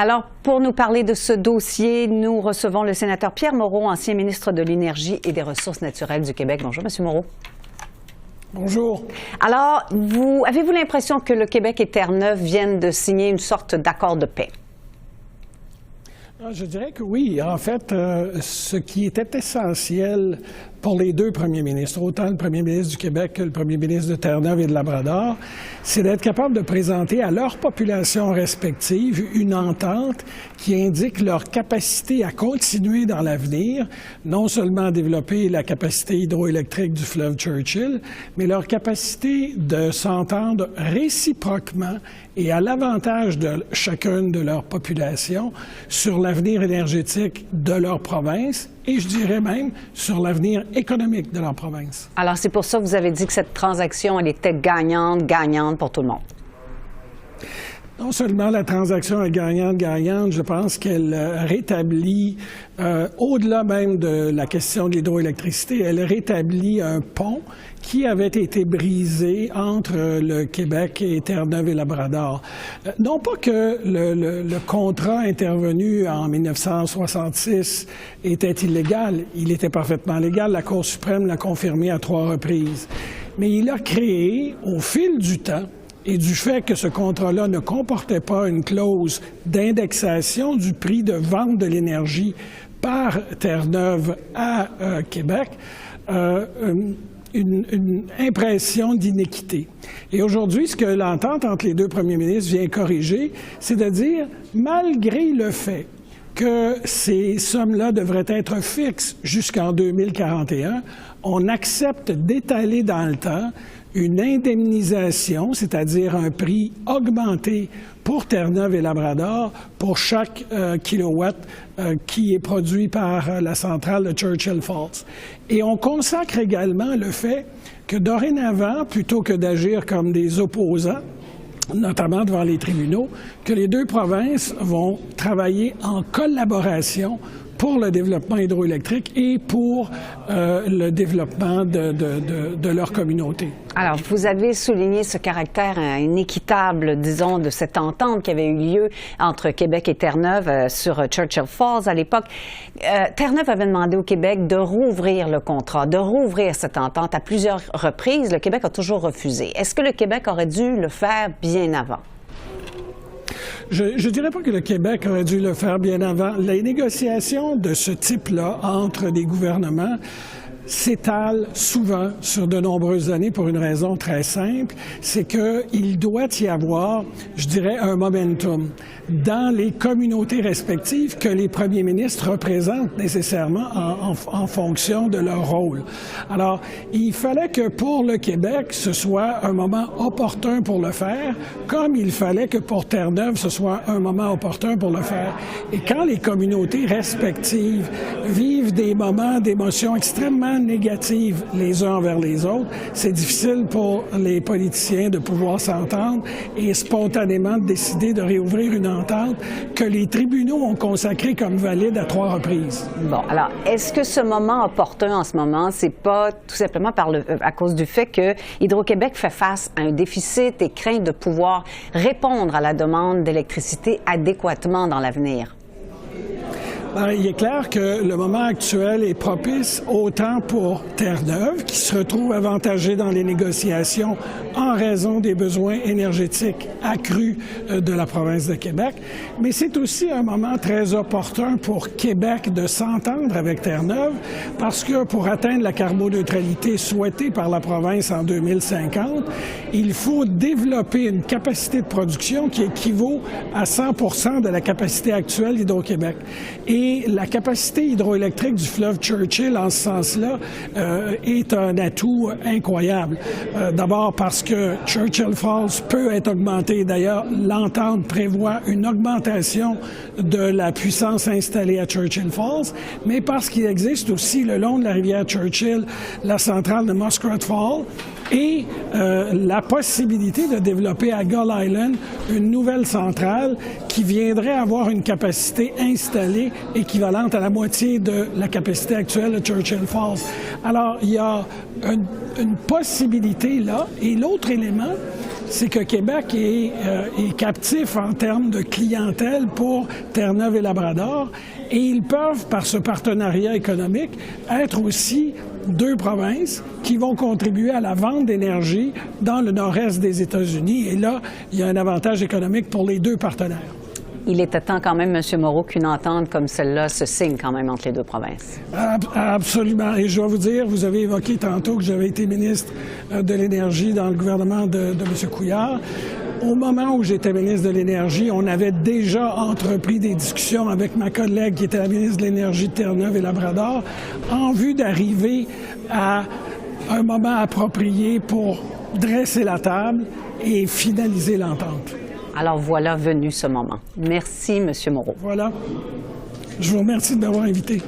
Alors, pour nous parler de ce dossier, nous recevons le sénateur Pierre Moreau, ancien ministre de l'Énergie et des Ressources naturelles du Québec. Bonjour, M. Moreau. Bonjour. Alors, avez-vous l'impression que le Québec et Terre-Neuve viennent de signer une sorte d'accord de paix? Je dirais que oui. En fait, ce qui était essentiel pour les deux premiers ministres, autant le premier ministre du Québec que le premier ministre de Terre-Neuve et de Labrador, c'est d'être capable de présenter à leur population respective une entente qui indique leur capacité à continuer dans l'avenir, non seulement à développer la capacité hydroélectrique du fleuve Churchill, mais leur capacité de s'entendre réciproquement et à l'avantage de chacune de leurs populations sur l'avenir énergétique de leur province et je dirais même sur l'avenir économique de leur province. Alors, c'est pour ça que vous avez dit que cette transaction, elle était gagnante pour tout le monde. Non seulement la transaction est gagnante, je pense qu'elle rétablit, au-delà même de la question de l'hydroélectricité, elle rétablit un pont qui avait été brisé entre le Québec et Terre-Neuve et Labrador. Non pas que le contrat intervenu en 1966 était illégal, il était parfaitement légal, la Cour suprême l'a confirmé à 3 reprises, mais il a créé, au fil du temps, et du fait que ce contrat-là ne comportait pas une clause d'indexation du prix de vente de l'énergie par Terre-Neuve à Québec, une impression d'inéquité. Et aujourd'hui, ce que l'entente entre les deux premiers ministres vient corriger, c'est de dire, malgré le fait que ces sommes-là devraient être fixes jusqu'en 2041, on accepte d'étaler dans le temps une indemnisation, c'est-à-dire un prix augmenté pour Terre-Neuve et Labrador pour chaque kilowatt qui est produit par la centrale de Churchill Falls. Et on consacre également le fait que dorénavant, plutôt que d'agir comme des opposants, notamment devant les tribunaux, que les deux provinces vont travailler en collaboration pour le développement hydroélectrique et pour le développement de leur communauté. Alors, vous avez souligné ce caractère inéquitable, disons, de cette entente qui avait eu lieu entre Québec et Terre-Neuve sur Churchill Falls à l'époque. Terre-Neuve avait demandé au Québec de rouvrir le contrat, de rouvrir cette entente à plusieurs reprises. Le Québec a toujours refusé. Est-ce que le Québec aurait dû le faire bien avant? Je ne dirais pas que le Québec aurait dû le faire bien avant. Les négociations de ce type-là entre des gouvernements s'étalent souvent sur de nombreuses années pour une raison très simple, c'est qu'il doit y avoir, je dirais, un momentum dans les communautés respectives que les premiers ministres représentent nécessairement en fonction de leur rôle. Alors, il fallait que pour le Québec, ce soit un moment opportun pour le faire, comme il fallait que pour Terre-Neuve, ce soit un moment opportun pour le faire. Et quand les communautés respectives vivent des moments d'émotion extrêmement négatives les uns envers les autres, c'est difficile pour les politiciens de pouvoir s'entendre et spontanément décider de réouvrir une entente que les tribunaux ont consacrée comme valide à 3 reprises. Bon, alors, est-ce que ce moment opportun en ce moment, c'est pas tout simplement à cause du fait que Hydro-Québec fait face à un déficit et craint de pouvoir répondre à la demande d'électricité adéquatement dans l'avenir? Il est clair que le moment actuel est propice autant pour Terre-Neuve, qui se retrouve avantagée dans les négociations en raison des besoins énergétiques accrus de la province de Québec, mais c'est aussi un moment très opportun pour Québec de s'entendre avec Terre-Neuve, parce que pour atteindre la carboneutralité souhaitée par la province en 2050, il faut développer une capacité de production qui équivaut à 100% de la capacité actuelle d'Hydro-Québec. Et la capacité hydroélectrique du fleuve Churchill, en ce sens-là, est un atout incroyable. D'abord parce que Churchill Falls peut être augmenté. D'ailleurs, l'entente prévoit une augmentation de la puissance installée à Churchill Falls, mais parce qu'il existe aussi le long de la rivière Churchill la centrale de Muskrat Falls et la possibilité de développer à Gull Island une nouvelle centrale qui viendrait avoir une capacité installée équivalente à la moitié de la capacité actuelle de Churchill Falls. Alors, il y a une possibilité là. Et l'autre élément, c'est que Québec est captif en termes de clientèle pour Terre-Neuve et Labrador, et ils peuvent, par ce partenariat économique, être aussi deux provinces qui vont contribuer à la vente d'énergie dans le nord-est des États-Unis. Et là, il y a un avantage économique pour les deux partenaires. Il était temps quand même, M. Moreau, qu'une entente comme celle-là se signe quand même entre les deux provinces. Absolument. Et je dois vous dire, vous avez évoqué tantôt que j'avais été ministre de l'Énergie dans le gouvernement de M. Couillard. Au moment où j'étais ministre de l'Énergie, on avait déjà entrepris des discussions avec ma collègue qui était la ministre de l'Énergie de Terre-Neuve et Labrador en vue d'arriver à un moment approprié pour dresser la table et finaliser l'entente. Alors voilà venu ce moment. Merci, M. Moreau. Voilà. Je vous remercie de m'avoir invité.